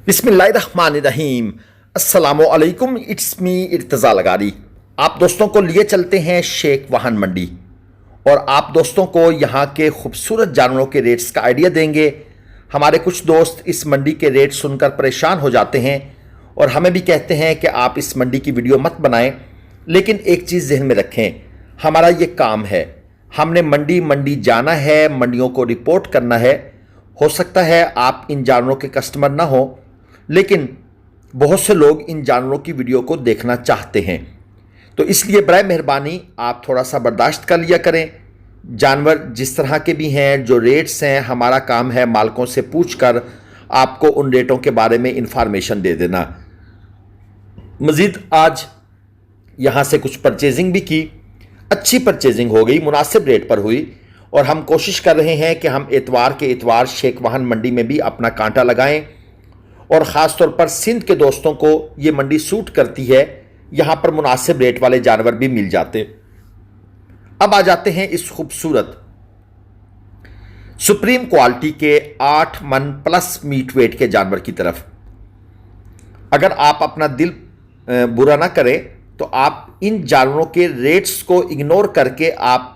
बिस्मिल्लाहिर्रहमानिर्रहीम। अस्सलामुअलैकुम, it's me Irtaza लगारी। आप दोस्तों को लिए चलते हैं शेख वाहन मंडी और आप दोस्तों को यहाँ के खूबसूरत जानवरों के रेट्स का आइडिया देंगे। हमारे कुछ दोस्त इस मंडी के रेट सुनकर परेशान हो जाते हैं और हमें भी कहते हैं कि आप इस मंडी की वीडियो मत बनाएं, लेकिन एक चीज़ जहन में रखें, हमारा ये काम है, हमने मंडी मंडी जाना है, मंडियों को रिपोर्ट करना है। हो सकता है आप इन जानवरों के कस्टमर ना हो, लेकिन बहुत से लोग इन जानवरों की वीडियो को देखना चाहते हैं, तो इसलिए बराए मेहरबानी आप थोड़ा सा बर्दाश्त कर लिया करें। जानवर जिस तरह के भी हैं, जो रेट्स हैं, हमारा काम है मालकों से पूछकर आपको उन रेटों के बारे में इंफॉर्मेशन दे देना। मज़ीद आज यहाँ से कुछ परचेजिंग भी की, अच्छी परचेजिंग हो गई, मुनासिब रेट पर हुई और हम कोशिश कर रहे हैं कि हम एतवार के एतवार शेख वाहन मंडी में भी अपना कांटा लगाएं और ख़ास तौर पर सिंध के दोस्तों को ये मंडी सूट करती है, यहाँ पर मुनासिब रेट वाले जानवर भी मिल जाते। अब आ जाते हैं इस खूबसूरत सुप्रीम क्वालिटी के 8 मन प्लस मीट वेट के जानवर की तरफ। अगर आप अपना दिल बुरा ना करें तो आप इन जानवरों के रेट्स को इग्नोर करके आप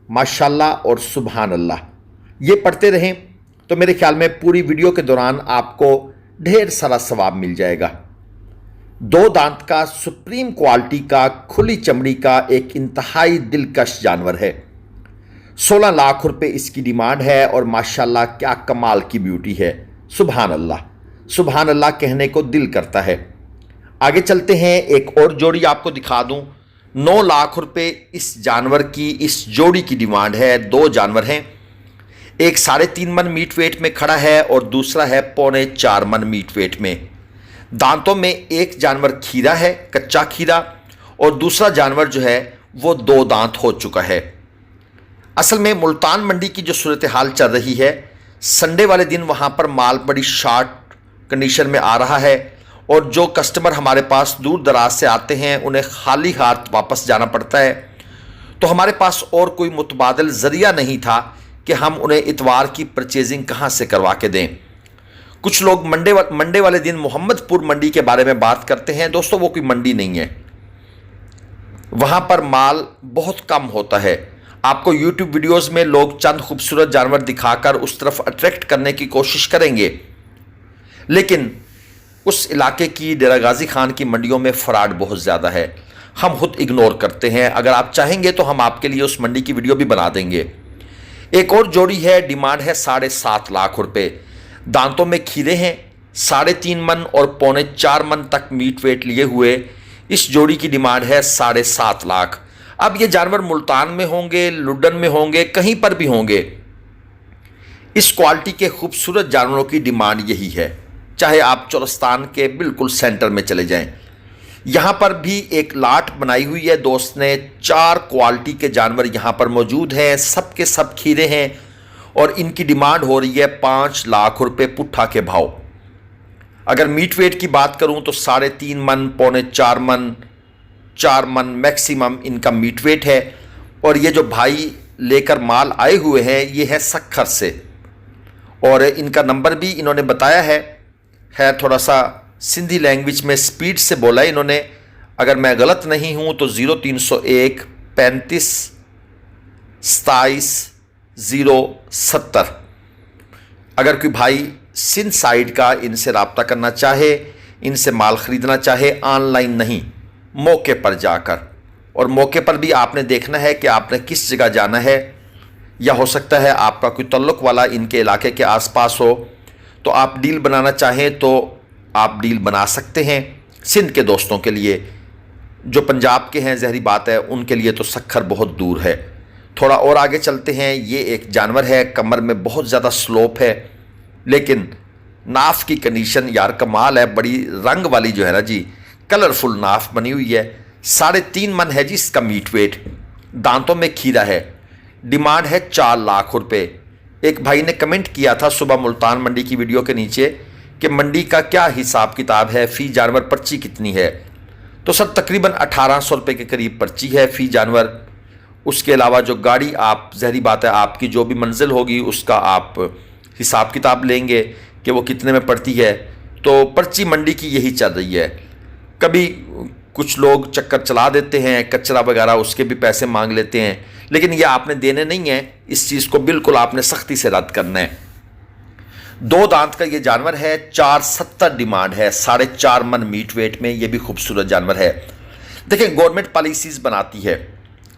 माशाल्लाह और सुभान अल्लाह ये पढ़ते रहें तो मेरे ख्याल में पूरी वीडियो के दौरान आपको ढेर सारा सवाब मिल जाएगा। 2 दांत का सुप्रीम क्वालिटी का खुली चमड़ी का एक इंतहाई दिलकश जानवर है। 16 लाख रुपए इसकी डिमांड है और माशाल्लाह क्या कमाल की ब्यूटी है। सुभान अल्लाह कहने को दिल करता है। आगे चलते हैं, एक और जोड़ी आपको दिखा दूं। 9 लाख रुपए इस जानवर की, इस जोड़ी की डिमांड है। 2 जानवर हैं, एक 3.5 मन मीट वेट में खड़ा है और दूसरा है 3.25 मन मीट वेट में। दांतों में एक जानवर खीरा है, कच्चा खीरा, और दूसरा जानवर जो है वो 2 दांत हो चुका है। असल में मुल्तान मंडी की जो सूरत हाल चल रही है, संडे वाले दिन वहाँ पर माल बड़ी शॉर्ट कंडीशन में आ रहा है और जो कस्टमर हमारे पास दूर दराज से आते हैं उन्हें खाली हाथ वापस जाना पड़ता है। तो हमारे पास और कोई मुतबादल ज़रिया नहीं था कि हम उन्हें इतवार की परचेजिंग कहाँ से करवा के दें। कुछ लोग मंडे वाले दिन मोहम्मदपुर मंडी के बारे में बात करते हैं। दोस्तों वो कोई मंडी नहीं है, वहाँ पर माल बहुत कम होता है। आपको यूट्यूब वीडियोस में लोग चंद खूबसूरत जानवर दिखाकर उस तरफ अट्रैक्ट करने की कोशिश करेंगे, लेकिन उस इलाके की डेरा गाजी खान की मंडियों में फ्रॉड बहुत ज़्यादा है। हम खुद इग्नोर करते हैं। अगर आप चाहेंगे तो हम आपके लिए उस मंडी की वीडियो भी बना देंगे। एक और जोड़ी है, डिमांड है 7.5 लाख रुपए। दांतों में खीरे हैं, 3.5 मन और 3.25 मन तक मीट वेट लिए हुए इस जोड़ी की डिमांड है 7.5 लाख। अब ये जानवर मुल्तान में होंगे, लुडन में होंगे, कहीं पर भी होंगे, इस क्वालिटी के खूबसूरत जानवरों की डिमांड यही है। चाहे आप चौरस्तान के बिल्कुल सेंटर में चले जाएं, यहाँ पर भी एक लाट बनाई हुई है दोस्त ने। 4 क्वालिटी के जानवर यहाँ पर मौजूद हैं, सब के सब खीरे हैं और इनकी डिमांड हो रही है 5 लाख रुपए पुट्ठा के भाव। अगर मीट वेट की बात करूँ तो 3.5 मन, 3.25 मन, 4 मन मैक्सिमम इनका मीट वेट है। और ये जो भाई लेकर माल आए हुए हैं ये है सक्खर से और इनका नंबर भी इन्होंने बताया है थोड़ा सा सिंधी लैंग्वेज में स्पीड से बोला इन्होंने। अगर मैं गलत नहीं हूँ तो 0301 35 27 070। अगर कोई भाई सिंध साइड का इनसे रब्ता करना चाहे, इनसे माल ख़रीदना चाहे, ऑनलाइन नहीं मौके पर जाकर, और मौके पर भी आपने देखना है कि आपने किस जगह जाना है, या हो सकता है आपका कोई तल्लुक़ वाला इनके इलाके के आसपास हो, तो आप डील बनाना चाहें तो आप डील बना सकते हैं। सिंध के दोस्तों के लिए, जो पंजाब के हैं ज़हरी बात है, उनके लिए तो सक्खर बहुत दूर है। थोड़ा और आगे चलते हैं। ये एक जानवर है, कमर में बहुत ज़्यादा स्लोप है, लेकिन नाफ की कंडीशन यार कमाल है, बड़ी रंग वाली जो है ना जी, कलरफुल नाफ बनी हुई है। 3.5 मन है जी इसका मीट वेट। दांतों में खीरा है। डिमांड है 4 लाख रुपए। एक भाई ने कमेंट किया था सुबह मुल्तान मंडी की वीडियो के नीचे कि मंडी का क्या हिसाब किताब है, फ़ी जानवर पर्ची कितनी है। तो सर तकरीबन 1800 रुपये के करीब पर्ची है फ़ी जानवर। उसके अलावा जो गाड़ी, आप ज़हरी बात है आपकी जो भी मंजिल होगी उसका आप हिसाब किताब लेंगे कि वो कितने में पड़ती है। तो पर्ची मंडी की यही चल रही है। कभी कुछ लोग चक्कर चला देते हैं, कचरा वगैरह उसके भी पैसे मांग लेते हैं, लेकिन ये आपने देने नहीं है। इस चीज़ को बिल्कुल आपने सख्ती से रद्द करना है। 2 दांत का ये जानवर है, 470 डिमांड है, 4.5 मन मीट वेट में। ये भी खूबसूरत जानवर है। देखिए, गवर्नमेंट पॉलिसीज बनाती है,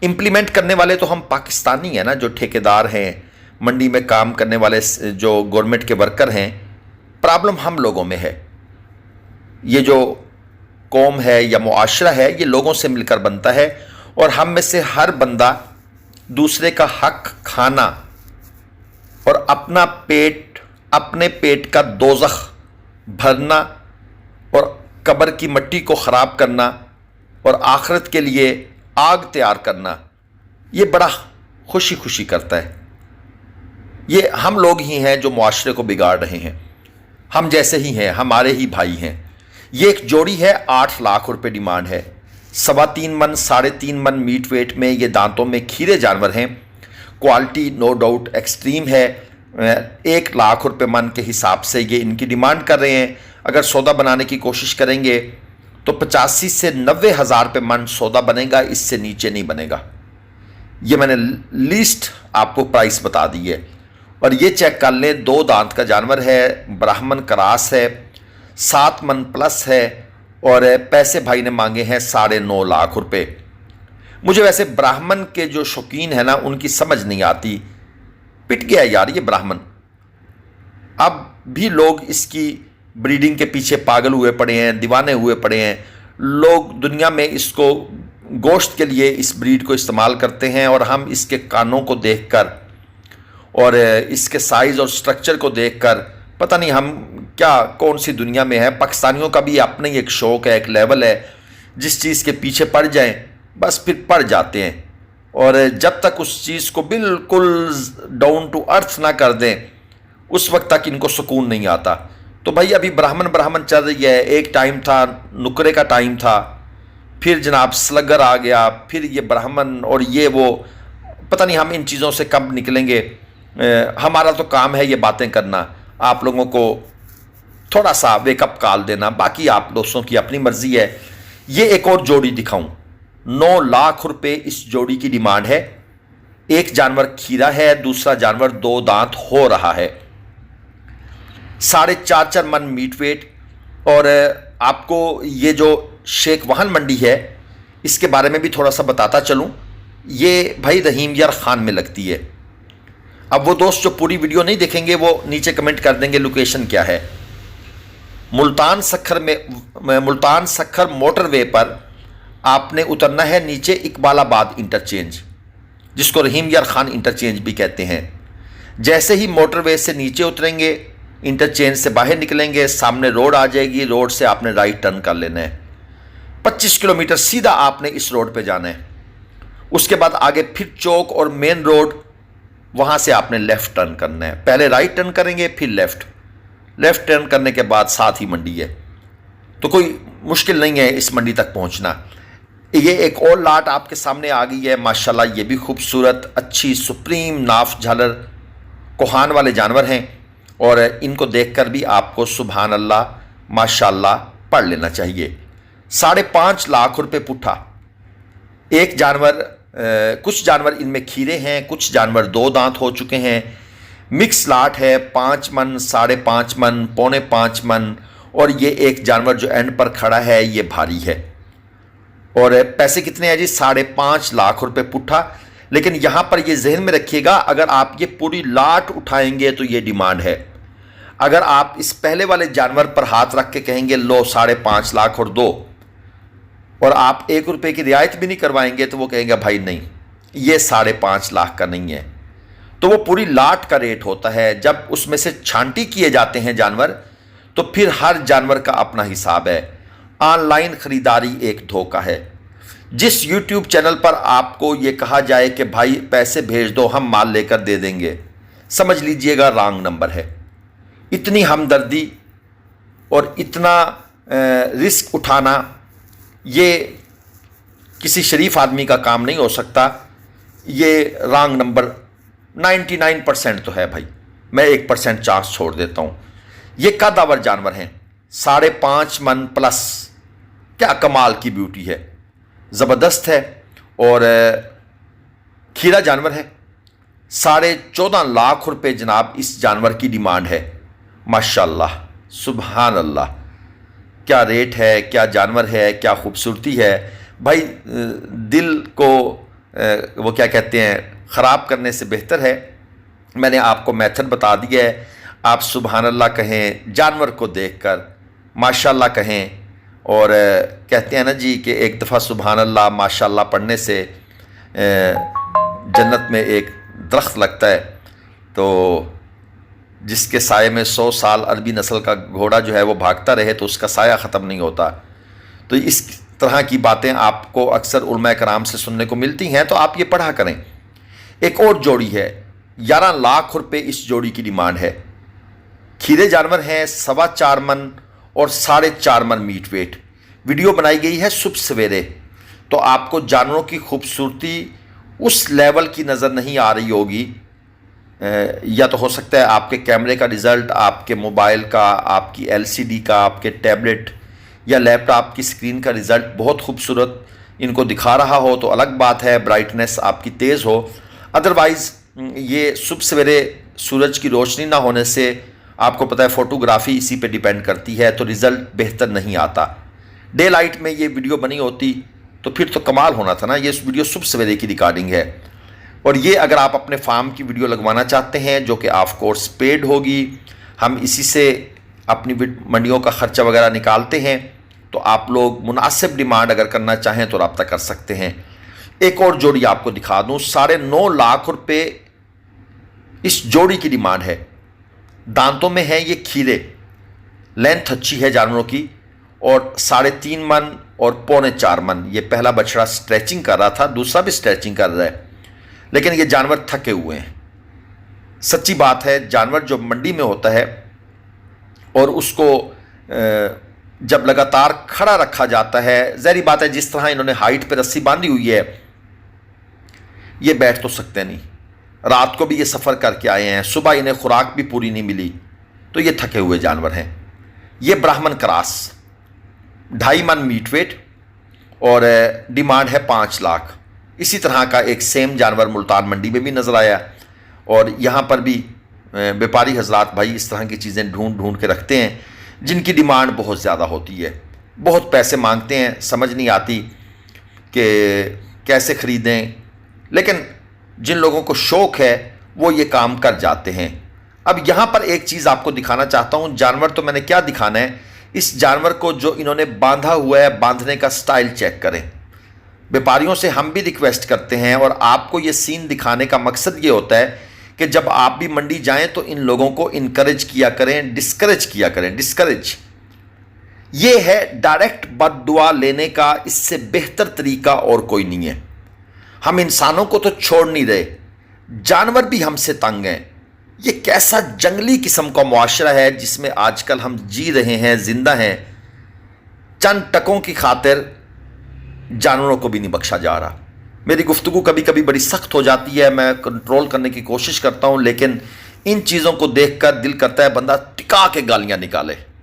इम्प्लीमेंट करने वाले तो हम पाकिस्तानी हैं ना, जो ठेकेदार हैं, मंडी में काम करने वाले जो गवर्नमेंट के वर्कर हैं। प्रॉब्लम हम लोगों में है। ये जो कौम है या मुआशरा है, ये लोगों से मिलकर बनता है, और हम में से हर बंदा दूसरे का हक खाना और अपना पेट, अपने पेट का दोज़ख भरना और कब्र की मिट्टी को ख़राब करना और आखिरत के लिए आग तैयार करना, ये बड़ा खुशी खुशी करता है। ये हम लोग ही हैं जो मुआशरे को बिगाड़ रहे हैं। हम जैसे ही हैं, हमारे ही भाई हैं। ये एक जोड़ी है, 8 लाख रुपए डिमांड है। 3.25 मन 3.5 मन मीट वेट में ये दांतों में खीरे जानवर हैं। क्वालिटी नो डाउट एक्सट्रीम है। 1 लाख रुपए मन के हिसाब से ये इनकी डिमांड कर रहे हैं। अगर सौदा बनाने की कोशिश करेंगे तो 85 से 90 हज़ार रुपये मन सौदा बनेगा, इससे नीचे नहीं बनेगा। ये मैंने लीस्ट आपको प्राइस बता दी है। और ये चेक कर लें, 2 दांत का जानवर है, ब्राह्मण क्रास है, 7 मन प्लस है, और पैसे भाई ने मांगे हैं 9.5 लाख रुपए। मुझे वैसे ब्राह्मण के जो शौकीन है ना, उनकी समझ नहीं आती। पिट गया यार ये ब्राह्मण। अब भी लोग इसकी ब्रीडिंग के पीछे पागल हुए पड़े हैं, दीवाने हुए पड़े हैं। लोग दुनिया में इसको गोश्त के लिए इस ब्रीड को इस्तेमाल करते हैं, और हम इसके कानों को देखकर और इसके साइज़ और स्ट्रक्चर को देखकर पता नहीं हम क्या कौन सी दुनिया में है। पाकिस्तानियों का भी अपना ही एक शौक़ है, एक लेवल है। जिस चीज़ के पीछे पड़ जाएं बस फिर पड़ जाते हैं, और जब तक उस चीज़ को बिल्कुल डाउन टू अर्थ ना कर दें, उस वक्त तक इनको सुकून नहीं आता। तो भाई अभी ब्राह्मण चल रही है। एक टाइम था नुकरे का टाइम था, फिर जनाब स्लगर आ गया, फिर ये ब्राह्मण और ये वो, पता नहीं हम इन चीज़ों से कब निकलेंगे। हमारा तो काम है ये बातें करना, आप लोगों को थोड़ा सा वेकअप कॉल देना, बाकी आप दोस्तों की अपनी मर्जी है। ये एक और जोड़ी दिखाऊं, 9 लाख रुपए इस जोड़ी की डिमांड है। एक जानवर खीरा है, दूसरा जानवर 2 दांत हो रहा है। 4.5 मन मीट वेट। और आपको ये जो शेख वाहन मंडी है, इसके बारे में भी थोड़ा सा बताता चलूं। ये भाई रहीम यार खान में लगती है। अब वो दोस्त जो पूरी वीडियो नहीं देखेंगे वो नीचे कमेंट कर देंगे लोकेशन क्या है। मुल्तान सखर मोटरवे पर आपने उतरना है नीचे इकबालाबाद इंटरचेंज, जिसको रहीम यार खान इंटरचेंज भी कहते हैं। जैसे ही मोटरवे से नीचे उतरेंगे, इंटरचेंज से बाहर निकलेंगे, सामने रोड आ जाएगी। रोड से आपने राइट टर्न कर लेना है। 25 किलोमीटर सीधा आपने इस रोड पे जाना है। उसके बाद आगे फिर चौक और मेन रोड, वहाँ से आपने लेफ़्ट टर्न करना है। पहले राइट टर्न करेंगे, फिर लेफ़्ट टर्न करने के बाद साथ ही मंडी है। तो कोई मुश्किल नहीं है इस मंडी तक पहुँचना। ये एक और लाट आपके सामने आ गई है माशाल्लाह। ये भी खूबसूरत, अच्छी, सुप्रीम नाफ झालर कोहान वाले जानवर हैं, और इनको देखकर भी आपको सुभान अल्लाह माशाल्लाह पढ़ लेना चाहिए। 5.5 लाख रुपए पुट्ठा। एक जानवर, कुछ जानवर इनमें खीरे हैं, कुछ जानवर 2 दांत हो चुके हैं। मिक्स लाट है, 5 मन, 5.5 मन, 4.25 मन, और ये एक जानवर जो एंड पर खड़ा है ये भारी है। और पैसे कितने हैं जी? 5.5 लाख रुपए पुट्ठा। लेकिन यहाँ पर ये जहन में रखिएगा, अगर आप ये पूरी लाट उठाएंगे तो ये डिमांड है। अगर आप इस पहले वाले जानवर पर हाथ रख के कहेंगे लो 5.5 लाख और 2, और आप 1 रुपये की रियायत भी नहीं करवाएंगे, तो वो कहेंगे भाई नहीं, ये 5.5 लाख का नहीं है। तो वो पूरी लाट का रेट होता है। जब उसमें से छांटी किए जाते हैं जानवर, तो फिर हर जानवर का अपना हिसाब है। ऑनलाइन ख़रीदारी एक धोखा है। जिस यूट्यूब चैनल पर आपको ये कहा जाए कि भाई पैसे भेज दो, हम माल लेकर दे देंगे, समझ लीजिएगा रॉन्ग नंबर है। इतनी हमदर्दी और इतना रिस्क उठाना ये किसी शरीफ आदमी का काम नहीं हो सकता। ये रॉन्ग नंबर 99% तो है भाई, मैं 1% चांस छोड़ देता हूँ। ये कदावर जानवर हैं, 5.5 من پلس. کیا کمال کی بیوٹی ہے, زبردست ہے. اور کھیرا جانور ہے. 14.5 لاکھ روپے جناب اس جانور کی ڈیمانڈ ہے. ماشاءاللہ, سبحان اللہ, کیا ریٹ ہے, کیا جانور ہے, کیا خوبصورتی ہے. بھائی دل کو وہ کیا کہتے ہیں خراب کرنے سے بہتر ہے. میں نے آپ کو میتھڈ بتا دیا ہے. آپ سبحان اللہ کہیں جانور کو دیکھ کر, ماشاءاللہ کہیں, اور کہتے ہیں نا جی کہ ایک دفعہ سبحان اللہ ماشاءاللہ پڑھنے سے جنت میں ایک درخت لگتا ہے, تو جس کے سائے میں 100 سال عربی نسل کا گھوڑا جو ہے وہ بھاگتا رہے تو اس کا سایہ ختم نہیں ہوتا. تو اس طرح کی باتیں آپ کو اکثر علماء کرام سے سننے کو ملتی ہیں, تو آپ یہ پڑھا کریں. ایک اور جوڑی ہے, 11 لاکھ روپے اس جوڑی کی ڈیمانڈ ہے. کھیرے جانور ہیں, 4.25 من اور 4.5 من میٹ ویٹ. ویڈیو بنائی گئی ہے صبح سویرے, تو آپ کو جانوروں کی خوبصورتی اس لیول کی نظر نہیں آ رہی ہوگی. یا تو ہو سکتا ہے آپ کے کیمرے کا رزلٹ, آپ کے موبائل کا, آپ کی LCD کا, آپ کے ٹیبلٹ یا لیپ ٹاپ کی اسکرین کا رزلٹ بہت خوبصورت ان کو دکھا رہا ہو تو الگ بات ہے, برائٹنیس آپ کی تیز ہو. ادروائز یہ صبح سویرے سورج کی روشنی نہ ہونے سے آپ کو پتہ ہے فوٹوگرافی اسی پہ ڈیپینڈ کرتی ہے, تو رزلٹ بہتر نہیں آتا. ڈے لائٹ میں یہ ویڈیو بنی ہوتی تو پھر تو کمال ہونا تھا نا. یہ ویڈیو صبح سویرے کی ریکارڈنگ ہے, اور یہ اگر آپ اپنے فارم کی ویڈیو لگوانا چاہتے ہیں جو کہ آف کورس پیڈ ہوگی, ہم اسی سے اپنی منڈیوں کا خرچہ وغیرہ نکالتے ہیں, تو آپ لوگ مناسب ڈیمانڈ اگر کرنا چاہیں تو رابطہ کر سکتے ہیں. ایک اور جوڑی آپ کو دکھا دوں, 9.5 لاکھ روپے اس جوڑی کی ڈیمانڈ ہے. دانتوں میں ہے یہ کھیرے, لینتھ اچھی ہے جانوروں کی, اور 3.5 من اور 4.25 من. یہ پہلا بچڑا سٹریچنگ کر رہا تھا, دوسرا بھی سٹریچنگ کر رہا ہے, لیکن یہ جانور تھکے ہوئے ہیں. سچی بات ہے, جانور جو منڈی میں ہوتا ہے اور اس کو جب لگاتار کھڑا رکھا جاتا ہے, ظاہری بات ہے جس طرح انہوں نے ہائٹ پہ رسی باندھی ہوئی ہے, یہ بیٹھ تو سکتے نہیں. رات کو بھی یہ سفر کر کے آئے ہیں, صبح انہیں خوراک بھی پوری نہیں ملی, تو یہ تھکے ہوئے جانور ہیں. یہ براہمن کراس, 2.5 من میٹ ویٹ, اور ڈیمانڈ ہے 5 لاکھ. اسی طرح کا ایک سیم جانور ملتان منڈی میں بھی نظر آیا, اور یہاں پر بھی بیپاری حضرات بھائی اس طرح کی چیزیں ڈھونڈ کے رکھتے ہیں جن کی ڈیمانڈ بہت زیادہ ہوتی ہے, بہت پیسے مانگتے ہیں, سمجھ نہیں آتی کہ کیسے خریدیں. لیکن جن لوگوں کو شوق ہے وہ یہ کام کر جاتے ہیں. اب یہاں پر ایک چیز آپ کو دکھانا چاہتا ہوں. جانور تو میں نے کیا دکھانا ہے, اس جانور کو جو انہوں نے باندھا ہوا ہے, باندھنے کا سٹائل چیک کریں. بیپاریوں سے ہم بھی ریکویسٹ کرتے ہیں, اور آپ کو یہ سین دکھانے کا مقصد یہ ہوتا ہے کہ جب آپ بھی منڈی جائیں تو ان لوگوں کو انکریج کیا کریں, ڈسکریج کیا کریں. ڈسکریج یہ ہے ڈائریکٹ بد دعا لینے کا, اس سے بہتر طریقہ اور کوئی نہیں ہے. ہم انسانوں کو تو چھوڑ نہیں رہے, جانور بھی ہم سے تنگ ہیں. یہ کیسا جنگلی قسم کا معاشرہ ہے جس میں آج کل ہم جی رہے ہیں, زندہ ہیں. چند ٹکوں کی خاطر جانوروں کو بھی نہیں بخشا جا رہا. میری گفتگو کبھی کبھی بڑی سخت ہو جاتی ہے, میں کنٹرول کرنے کی کوشش کرتا ہوں, لیکن ان چیزوں کو دیکھ کر دل کرتا ہے بندہ ٹکا کے گالیاں نکالے.